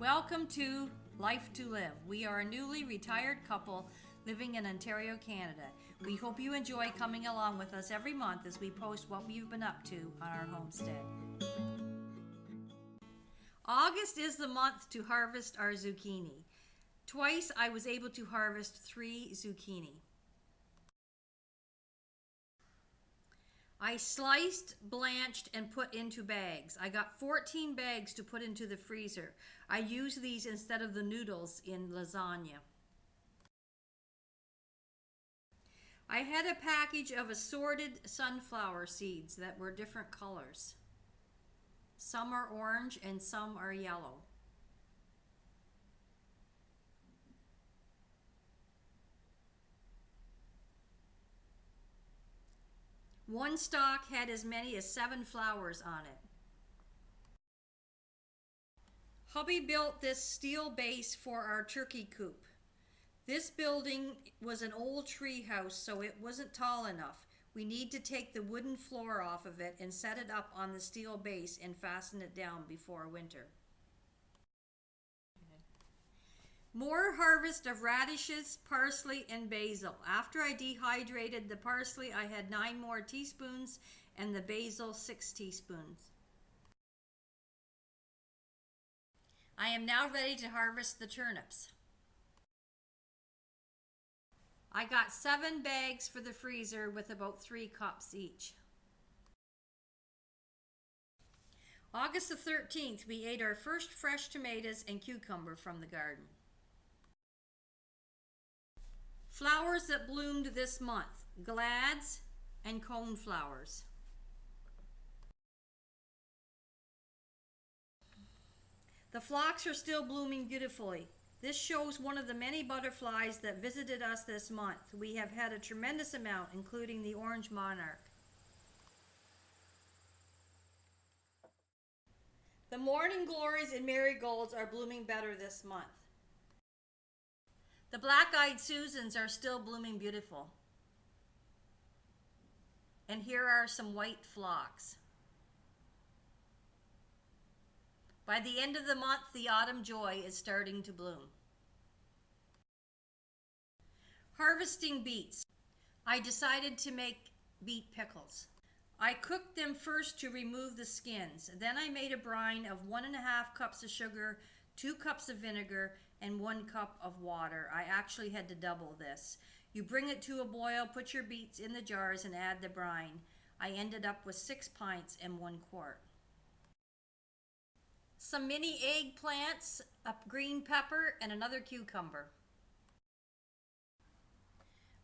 Welcome to Life to Live. We are a newly retired couple living in Ontario, Canada. We hope you enjoy coming along with us every month as we post what we've been up to on our homestead. August is the month to harvest our zucchini. Twice I was able to harvest 3 zucchini. I sliced, blanched, and put into bags. I got 14 bags to put into the freezer. I use these instead of the noodles in lasagna. I had a package of assorted sunflower seeds that were different colors. Some are orange and some are yellow. One stalk had as many as 7 flowers on it. Hubby built this steel base for our turkey coop. This building was an old tree house, so it wasn't tall enough. We need to take the wooden floor off of it and set it up on the steel base and fasten it down before winter. More harvest of radishes, parsley, and basil. After I dehydrated the parsley, I had 9 more teaspoons and the basil 6 teaspoons. I am now ready to harvest the turnips. I got 7 bags for the freezer with about 3 cups each. August the 13th, we ate our first fresh tomatoes and cucumber from the garden. Flowers that bloomed this month: glads and coneflowers. The phlox are still blooming beautifully. This shows one of the many butterflies that visited us this month. We have had a tremendous amount, including the orange monarch. The morning glories and marigolds are blooming better this month. The black-eyed Susans are still blooming beautiful. And here are some white phlox. By the end of the month, the autumn joy is starting to bloom. Harvesting beets. I decided to make beet pickles. I cooked them first to remove the skins. Then I made a brine of 1.5 cups of sugar, 2 cups of vinegar, and 1 cup of water. I actually had to double this. You bring it to a boil, put your beets in the jars, and add the brine. I ended up with 6 pints and 1 quart. Some mini eggplants, a green pepper, and another cucumber.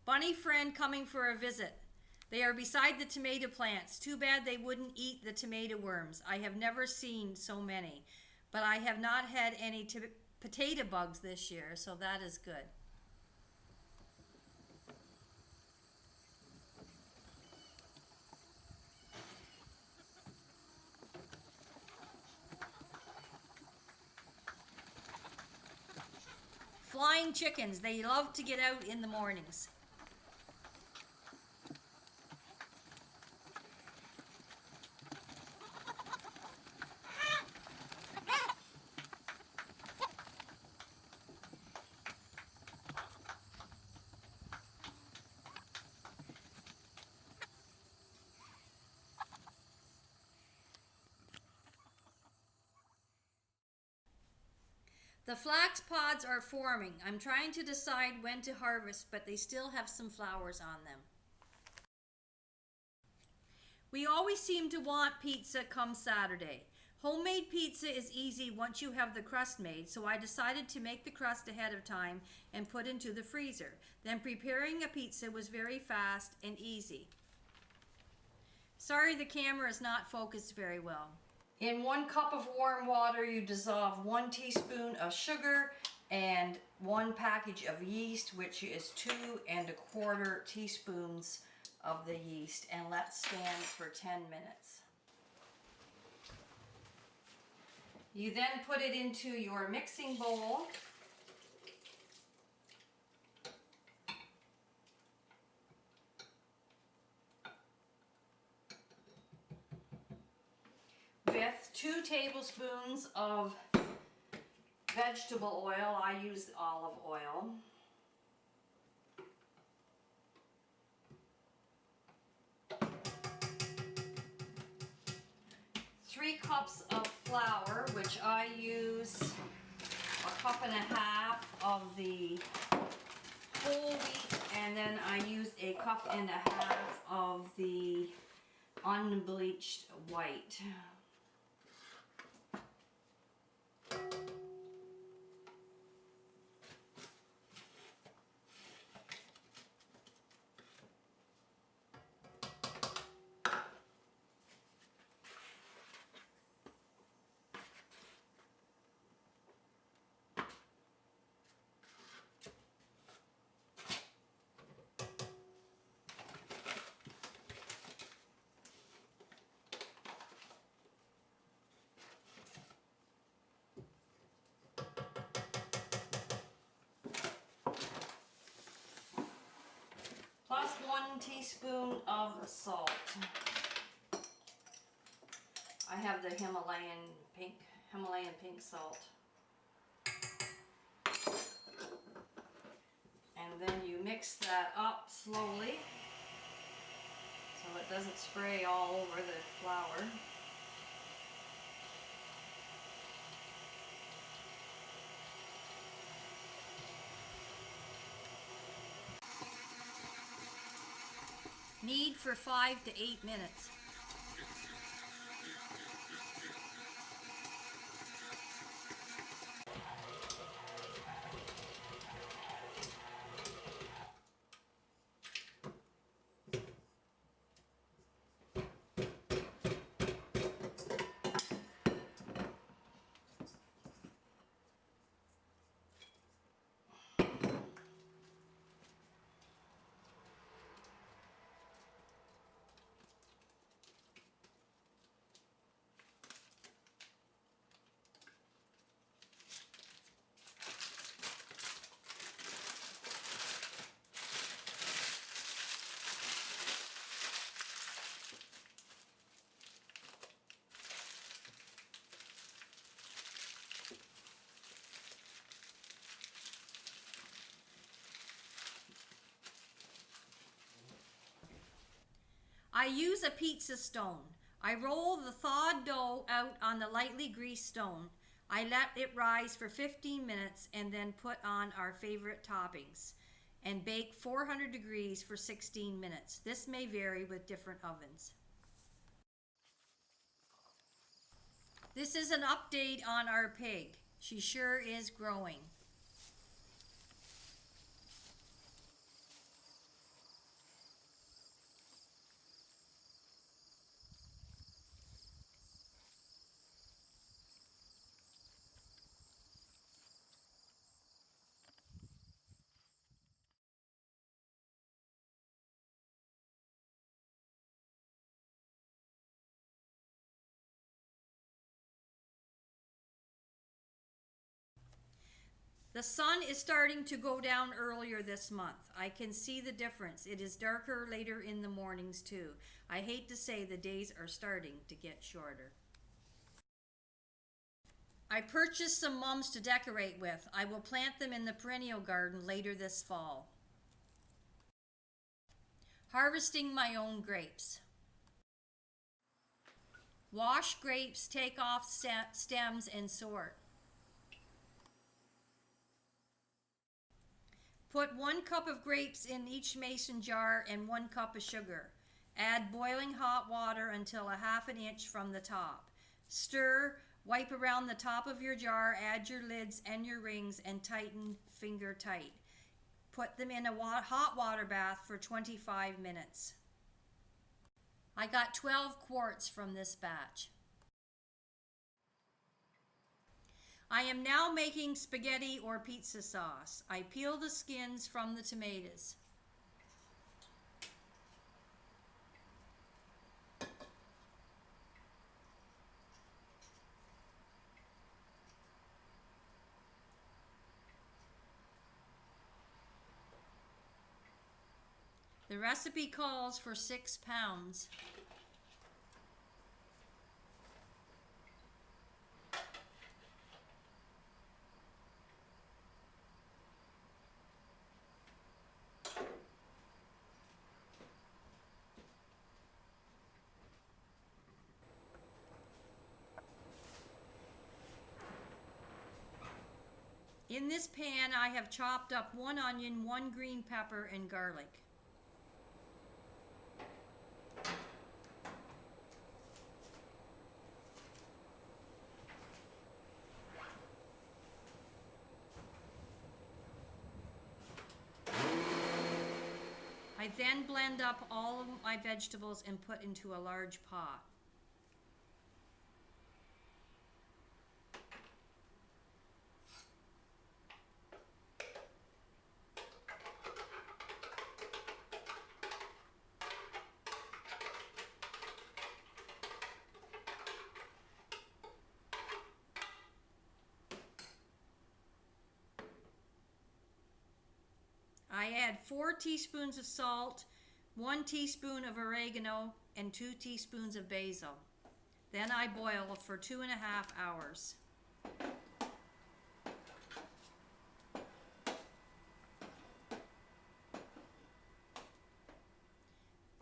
Bunny friend coming for a visit. They are beside the tomato plants. Too bad they wouldn't eat the tomato worms. I have never seen so many, but I have not had any potato bugs this year, so that is good. Flying chickens, they love to get out in the mornings. The flax pods are forming. I'm trying to decide when to harvest, but they still have some flowers on them. We always seem to want pizza come Saturday. Homemade pizza is easy once you have the crust made, so I decided to make the crust ahead of time and put into the freezer. Then preparing a pizza was very fast and easy. Sorry the camera is not focused very well. In 1 cup of warm water, you dissolve 1 teaspoon of sugar and 1 package of yeast, which is 2¼ teaspoons of the yeast, and let stand for 10 minutes. You then put it into your mixing bowl. With 2 tablespoons of vegetable oil, I use olive oil. Three cups of flour, which I use a cup and a half of the whole wheat, and then I used a cup and a half of the unbleached white. Plus 1 teaspoon of salt. I have the Himalayan pink salt. And then you mix that up slowly so it doesn't spray all over the flour. Knead for 5 to 8 minutes. I use a pizza stone. I roll the thawed dough out on the lightly greased stone. I let it rise for 15 minutes and then put on our favorite toppings and bake 400 degrees for 16 minutes. This may vary with different ovens. This is an update on our pig. She sure is growing. The sun is starting to go down earlier this month. I can see the difference. It is darker later in the mornings too. I hate to say the days are starting to get shorter. I purchased some mums to decorate with. I will plant them in the perennial garden later this fall. Harvesting my own grapes. Wash grapes, take off stems and sort. Put 1 cup of grapes in each mason jar and 1 cup of sugar. Add boiling hot water until a ½ inch from the top. Stir, wipe around the top of your jar, add your lids and your rings and tighten finger tight. Put them in a hot water bath for 25 minutes. I got 12 quarts from this batch. I am now making spaghetti or pizza sauce. I peel the skins from the tomatoes. The recipe calls for 6 pounds. In this pan, I have chopped up 1 onion, 1 green pepper, and garlic. I then blend up all of my vegetables and put into a large pot. I add 4 teaspoons of salt, 1 teaspoon of oregano, and 2 teaspoons of basil. Then I boil for 2.5 hours.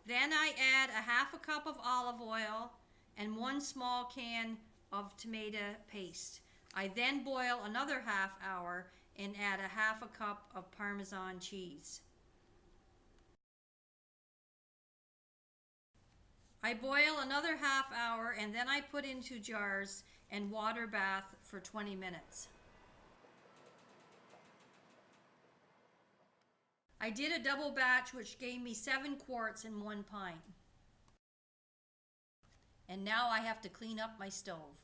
Then I add a 1/2 cup of olive oil and 1 small can of tomato paste. I then boil another 1/2 hour and add a 1/2 cup of Parmesan cheese. I boil another 1/2 hour and then I put into jars and water bath for 20 minutes. I did a double batch which gave me 7 quarts and 1 pint. And now I have to clean up my stove.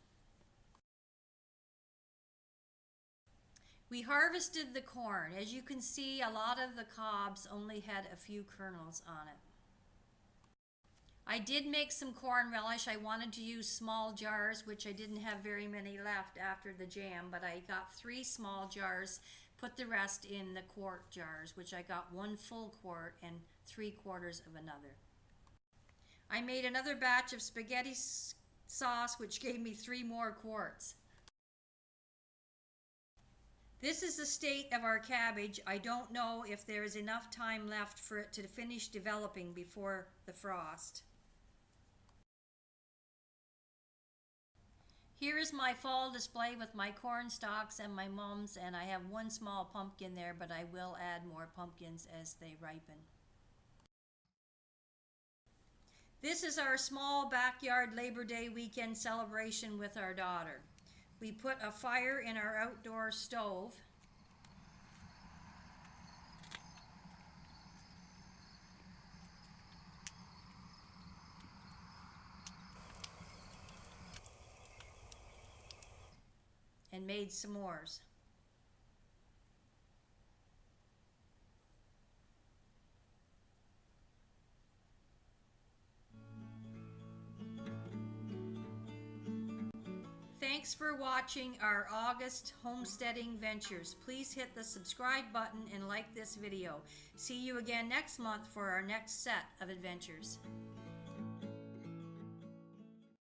We harvested the corn. As you can see, a lot of the cobs only had a few kernels on it. I did make some corn relish. I wanted to use small jars, which I didn't have very many left after the jam, but I got 3 small jars, put the rest in the quart jars, which I got 1 full quart and 3/4 of another. I made another batch of spaghetti sauce, which gave me 3 more quarts. This is the state of our cabbage. I don't know if there is enough time left for it to finish developing before the frost. Here is my fall display with my corn stalks and my mums, and I have 1 small pumpkin there, but I will add more pumpkins as they ripen. This is our small backyard Labor Day weekend celebration with our daughter. We put a fire in our outdoor stove. And made s'mores. Thanks for watching our August homesteading ventures. Please hit the subscribe button and like this video. See you again next month for our next set of adventures.